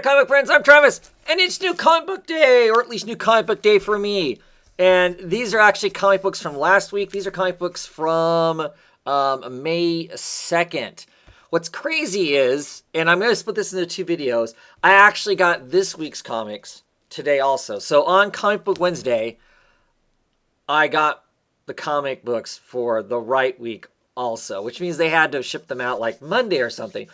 there, comic friends. I'm Travis, and it's new comic book day, or at least new comic book day for me. And these are actually comic books from last week. These are comic books from May 2nd. What's crazy is, and I'm going to split this into two videos, I actually got this week's comics today also. So on Comic Book Wednesday, I got the comic books for the right week also, which means they had to ship them out like Monday or something.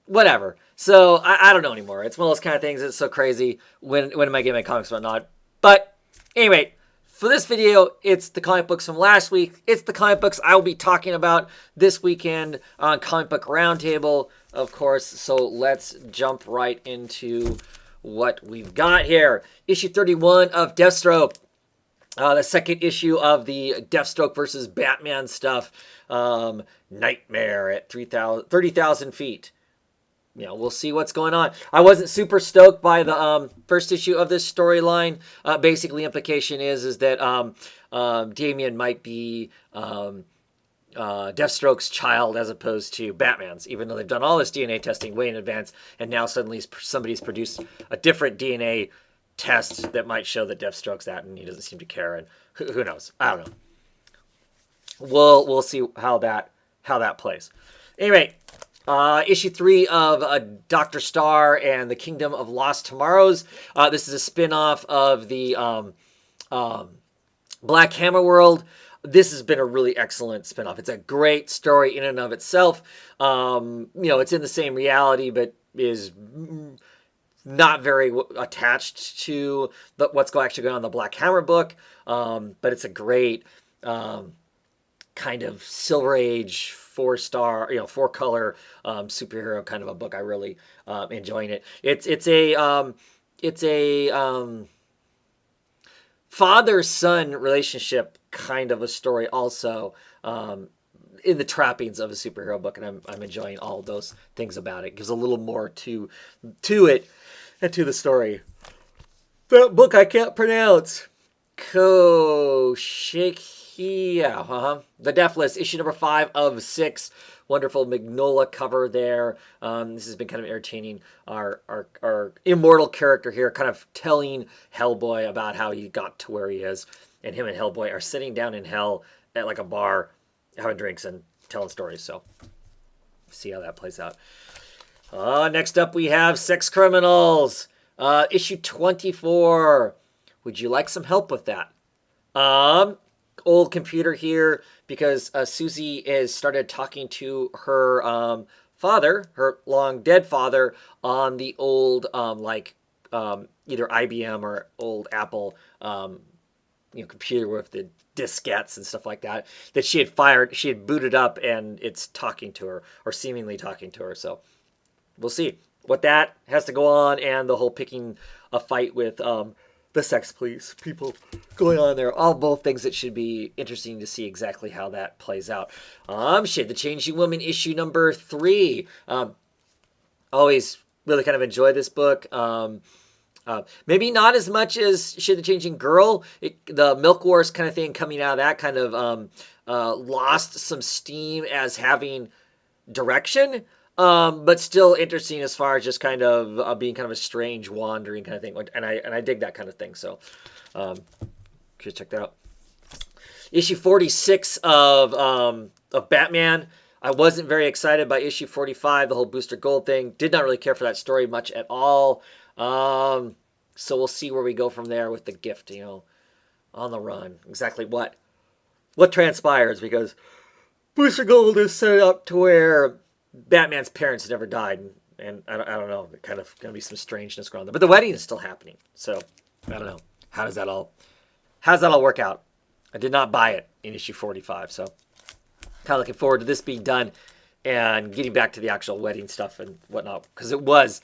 Whatever. So I don't know anymore. It's one of those kind of things that's so crazy. When am I getting my comics and whatnot? But anyway, for this video, it's the comic books from last week. It's the comic books I will be talking about this weekend on Comic Book Roundtable, of course. So let's jump right into what we've got here. Issue 31 of Deathstroke. The second issue of the Deathstroke versus Batman stuff. Nightmare at 30,000 feet. You know, we'll see what's going on. I wasn't super stoked by the first issue of this storyline. Basically, implication is that Damian might be Deathstroke's child as opposed to Batman's, even though they've done all this DNA testing way in advance, and now suddenly somebody's produced a different DNA test that might show that Deathstroke's that, and he doesn't seem to care. And who knows? I don't know. We'll see how that plays. Anyway. Issue 3 of Dr. Star and the Kingdom of Lost Tomorrows. This is a spin-off of the Black Hammer world. This has been a really excellent spin-off. It's a great story in and of itself. You know, it's in the same reality, but is not very attached to what's actually going on in the Black Hammer book. But it's a great kind of Silver Age 4-star, 4-color superhero kind of a book. I really enjoying it. It's a father-son relationship kind of a story also, in the trappings of a superhero book, and I'm enjoying all those things about it. It gives a little more to it and to the story. That book I can't pronounce. The Deathless, issue number 5 of 6. Wonderful Magnolia cover there. This has been kind of entertaining. Our immortal character here kind of telling Hellboy about how he got to where he is. And him and Hellboy are sitting down in hell at like a bar, having drinks and telling stories. So, see how that plays out. Next up we have Sex Criminals. Issue 24. Would you like some help with that? Old computer here, because Susie has started talking to her father, her long dead father, on the old either IBM or old Apple computer with the diskettes and stuff like that she had booted up, and it's talking to her, or seemingly talking to her. So we'll see what that has to go on, and the whole picking a fight with the sex police people going on there. Both things that should be interesting to see exactly how that plays out. The Changing Woman, issue number 3. Always really kind of enjoy this book. Maybe not as much as Shade the Changing Girl. The Milk Wars kind of thing coming out of that kind of lost some steam as having direction. But still interesting as far as just kind of being kind of a strange wandering kind of thing. And I dig that kind of thing. So, should check that out. Issue 46 of Batman. I wasn't very excited by issue 45, the whole Booster Gold thing. Did not really care for that story much at all. So we'll see where we go from there with the gift, on the run. Exactly what transpires, because Booster Gold is set up to where Batman's parents never died, and I don't know, kind of going to be some strangeness going on there. But the wedding is still happening, so I don't know. How does that all work out? I did not buy it in issue 45, so kind of looking forward to this being done and getting back to the actual wedding stuff and whatnot, because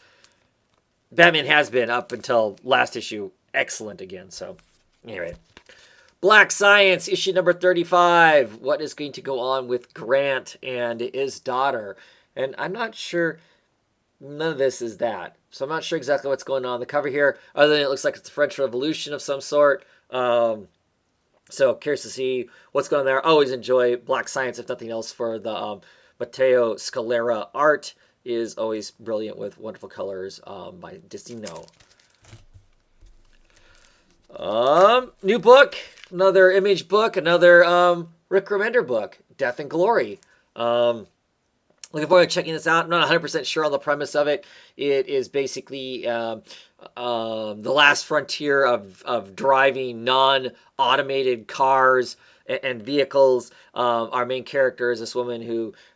Batman has been, up until last issue, excellent again. So anyway, Black Science, issue number 35. What is going to go on with Grant and his daughter? And I'm not sure, none of this is that. So I'm not sure exactly what's going on the cover here, other than it looks like it's the French Revolution of some sort. So curious to see what's going on there. I always enjoy Black Science, if nothing else, for the Matteo Scalera art. is always brilliant with wonderful colors by Disney No. New book, another Image book, another Rick Remender book, Death and Glory. Looking forward to checking this out. I'm not 100% sure on the premise of it. It is basically the last frontier of driving non-automated cars and vehicles. Our main character is this woman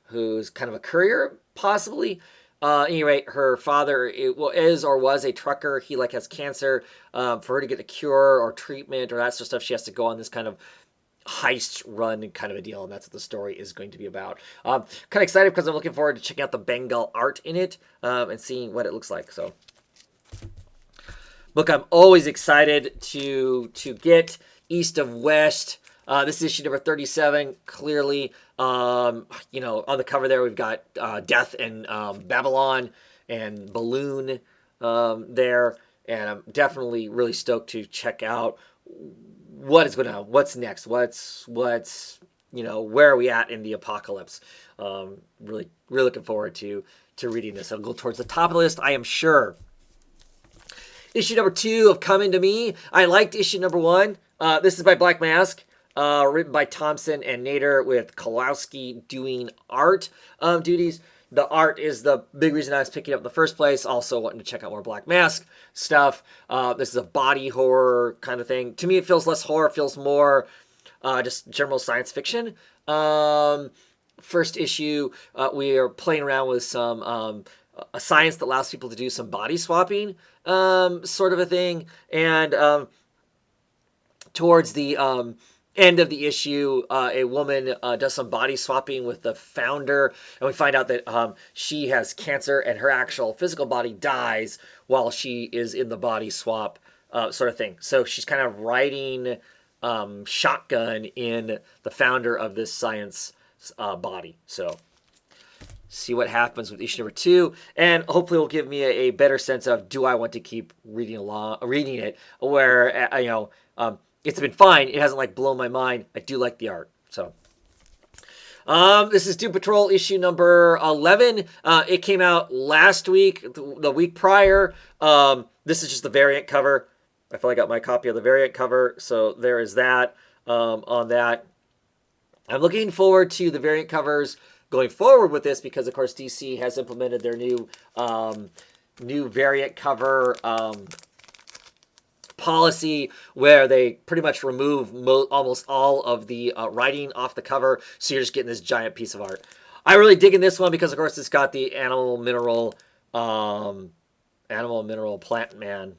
who's kind of a courier, possibly. At any rate, her father is or was a trucker. He has cancer. For her to get a cure or treatment or that sort of stuff, she has to go on this kind of heist run kind of a deal, and that's what the story is going to be about. Kind of excited because I'm looking forward to checking out the Bengal art in it and seeing what it looks like. So, look, I'm always excited to get East of West. This is issue number 37. Clearly, on the cover there we've got Death and Babylon and Balloon there, and I'm definitely really stoked to check out what is going on, what's next, what's where are we at in the apocalypse. Really looking forward to reading this. I'll go towards the top of the list, I am sure. Issue number 2 of Coming to Me. I liked issue number 1. This is by Black Mask, written by Thompson and Nader, with Kowalski doing art duties. The art is the big reason I was picking it up in the first place. Also wanting to check out more Black Mask stuff. This is a body horror kind of thing. To me, it feels less horror. It feels more just general science fiction. First issue, we are playing around with some a science that allows people to do some body swapping sort of a thing. And towards the end of the issue, a woman does some body swapping with the founder, and we find out that she has cancer and her actual physical body dies while she is in the body swap sort of thing. So she's kind of riding shotgun in the founder of this science body. So see what happens with issue number 2, and hopefully will give me a better sense of, do I want to keep reading it, where it's been fine. It hasn't blown my mind. I do like the art. So, this is Doom Patrol issue number 11. It came out last week, the week prior. This is just the variant cover. I finally got my copy of the variant cover. So there is that on that. I'm looking forward to the variant covers going forward with this because, of course, DC has implemented their new variant cover policy, where they pretty much remove almost all of the writing off the cover, so you're just getting this giant piece of art. I really dig in this one because, of course, it's got the animal mineral plant man,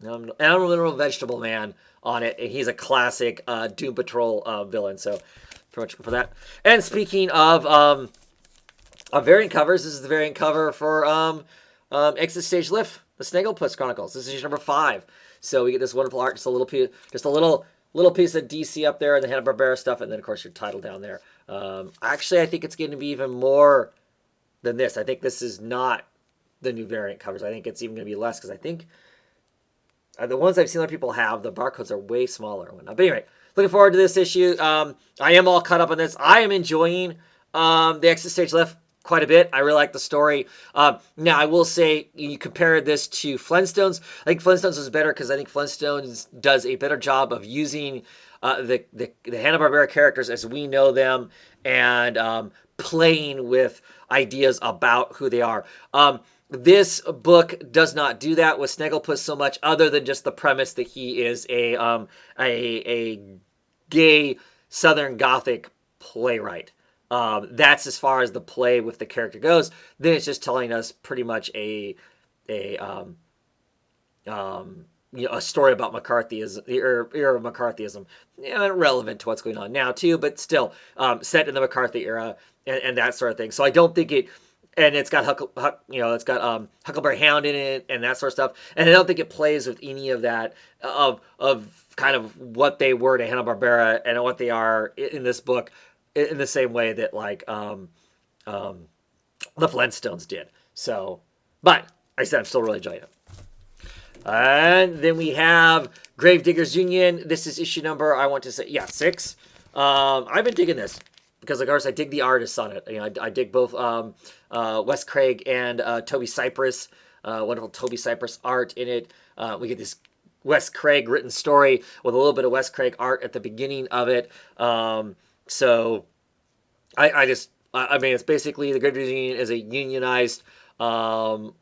animal mineral vegetable man on it, and he's a classic Doom Patrol villain. So pretty much for that. And speaking of variant covers, this is the variant cover for Exit Stage Lift, the Snagglepuss Chronicles. This is issue number 5. So we get this wonderful art, just a little piece of DC up there, and the Hanna-Barbera stuff, and then of course your title down there. Actually, I think it's going to be even more than this. I think this is not the new variant covers. I think it's even going to be less, because I think the ones I've seen other people have, the barcodes are way smaller and whatnot. But anyway, looking forward to this issue. I am all caught up on this. I am enjoying the Exit Stage Lift quite a bit. I really like the story. Now, I will say, you compare this to Flintstones. I think Flintstones is better because I think Flintstones does a better job of using the Hanna-Barbera characters as we know them, and playing with ideas about who they are. This book does not do that with Snagglepuss so much, other than just the premise that he is a gay Southern Gothic playwright. That's as far as the play with the character goes. Then it's just telling us pretty much a story about McCarthyism, the era of McCarthyism, relevant to what's going on now too, but still set in the McCarthy era and that sort of thing. So I don't think it, and it's got Huckleberry Hound in it and that sort of stuff, and I don't think it plays with any of that of kind of what they were to Hanna-Barbera and what they are in this book, in the same way that the Flintstones did. So, but like I said, I'm still really enjoying it. And then we have Gravediggers Union. This is issue number, 6. I've been digging this. because of course I dig the artists on it. I dig both Wes Craig and Toby Cypress. Wonderful Toby Cypress art in it. We get this Wes Craig written story with a little bit of Wes Craig art at the beginning of it. So I mean, it's basically the Gravediggers Union is a unionized occult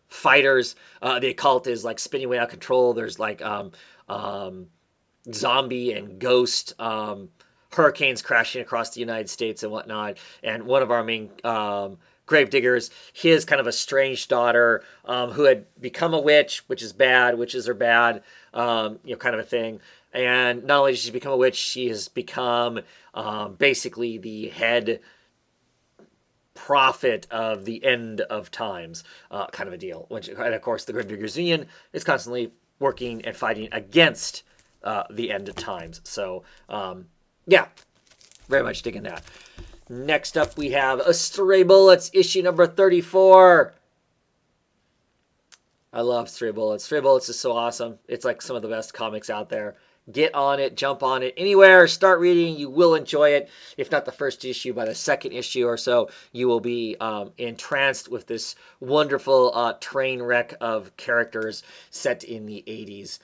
fighters. The occult is like spinning way out of control. There's like zombie and ghost hurricanes crashing across the United States and whatnot. And one of our main gravediggers, his kind of estranged daughter, who had become a witch, which is bad, witches are bad, kind of a thing. And not only did she become a witch, she has become basically the head prophet of the end of times, kind of a deal. And of course, the Gravediggers Union is constantly working and fighting against the end of times. So, yeah, very much digging that. Next up, we have Stray Bullets, issue number 34. I love Stray Bullets. Stray Bullets is so awesome. It's like some of the best comics out there. Get on it, jump on it, anywhere, start reading. You will enjoy it. If not the first issue, by the second issue or so, you will be entranced with this wonderful train wreck of characters set in the 80s,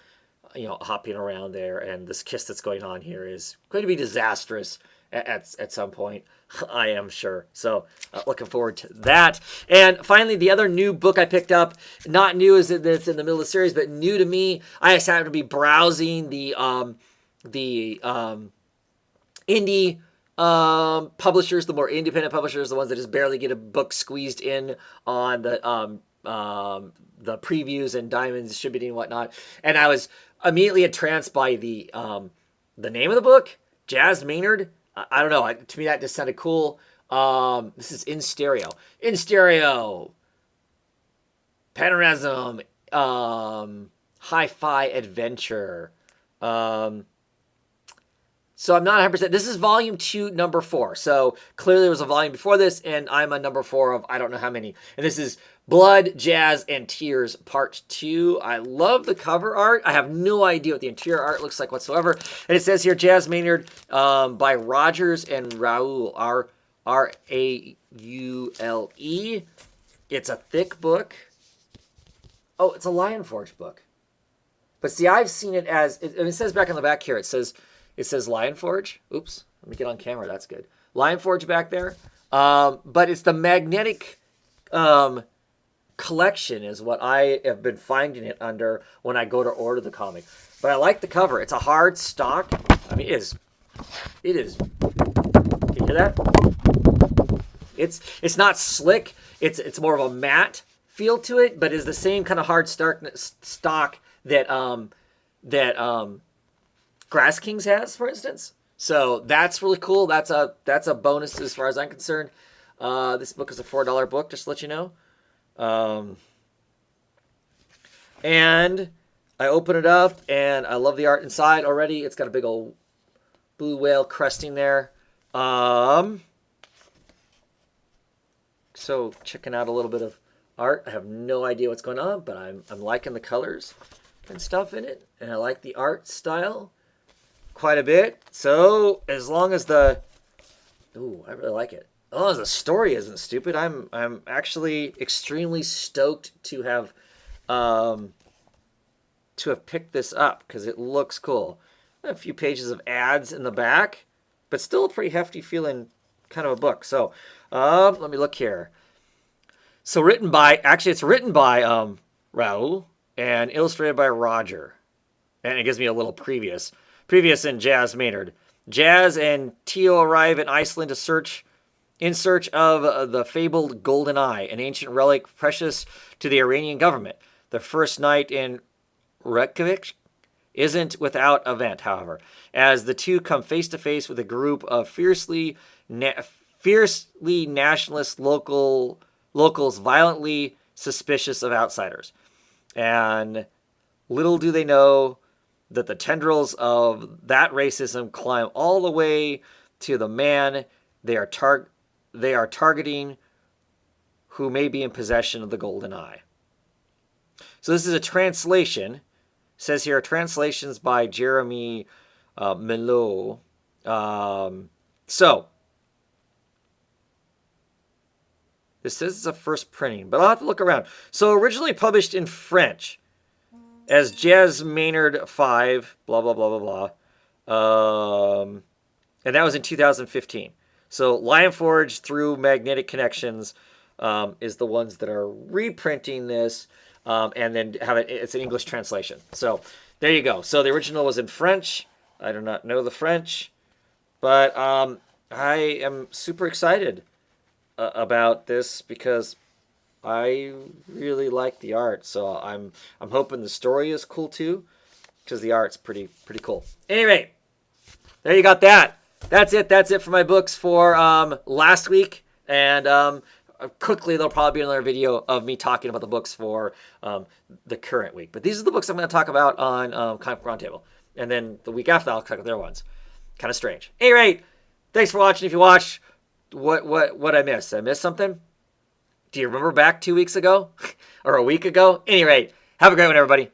hopping around there. And this kiss that's going on here is going to be disastrous at some point, I am sure. So looking forward to that. And finally, the other new book I picked up, not new as it's in the middle of the series, but new to me. I just happened to be browsing the indie publishers, the more independent publishers, the ones that just barely get a book squeezed in on the previews and Diamond distributing and whatnot. And I was immediately entranced by the name of the book, Jazz Maynard. I don't know. To me, that just sounded cool. This is In Stereo. In Stereo. Panorism. Hi-Fi Adventure. So I'm not 100%. This is volume 2, number 4. So clearly there was a volume before this, and I'm on number 4 of I don't know how many. And this is Blood, Jazz, and Tears, part 2. I love the cover art. I have no idea what the interior art looks like whatsoever. And it says here, Jazz Maynard by Rogers and Raoul, R-A-U-L-E. It's a thick book. Oh, it's a Lion Forge book. But see, I've seen it as, it says back on the back here, it says Lion Forge. Oops, let me get on camera, that's good. Lion Forge back there. But it's the magnetic collection is what I have been finding it under when I go to order the comic. But I like the cover. It's a hard stock. I mean, it is. Can you hear that? It's not slick. It's more of a matte feel to it, but it's the same kind of hard stock that Grass Kings has, for instance. So that's really cool. That's a bonus as far as I'm concerned. This book is a $4 book, just to let you know. And I open it up, and I love the art inside already. It's got a big old blue whale cresting there. So checking out a little bit of art. I have no idea what's going on, but I'm liking the colors and stuff in it, and I like the art style quite a bit. So as long as I really like it. As long as the story isn't stupid, I'm actually extremely stoked to have picked this up because it looks cool. A few pages of ads in the back, but still a pretty hefty feeling kind of a book. So let me look here. So it's written by Raoul and illustrated by Roger, and it gives me a little previous in Jazz Maynard. Jazz and Tio arrive in Iceland in search of the fabled Golden Eye, an ancient relic precious to the Iranian government. The first night in Reykjavik isn't without event, however, as the two come face to face with a group of fiercely nationalist locals violently suspicious of outsiders. And little do they know that the tendrils of that racism climb all the way to the man they are targeting, who may be in possession of the Golden Eye. So this is a translation. It says here, translations by Jeremy Millot. So this is a first printing, but I'll have to look around. So originally published in French as Jazz Maynard 5, blah, blah, blah, blah, blah. And that was in 2015. So Lion Forge through Magnetic Connections is the ones that are reprinting this and then have it's an English translation. So there you go. So the original was in French. I do not know the French, but I am super excited about this because I really like the art. So I'm hoping the story is cool too, because the art's pretty cool. Anyway, there you got that. That's it for my books for last week. And quickly, there'll probably be another video of me talking about the books for the current week. But these are the books I'm going to talk about on Comic Roundtable. And then the week after, I'll talk about their ones. Kind of strange. Anyway, thanks for watching. If you watched, what I missed? Did I miss something? Do you remember back 2 weeks ago? Or a week ago? Anyway, have a great one, everybody.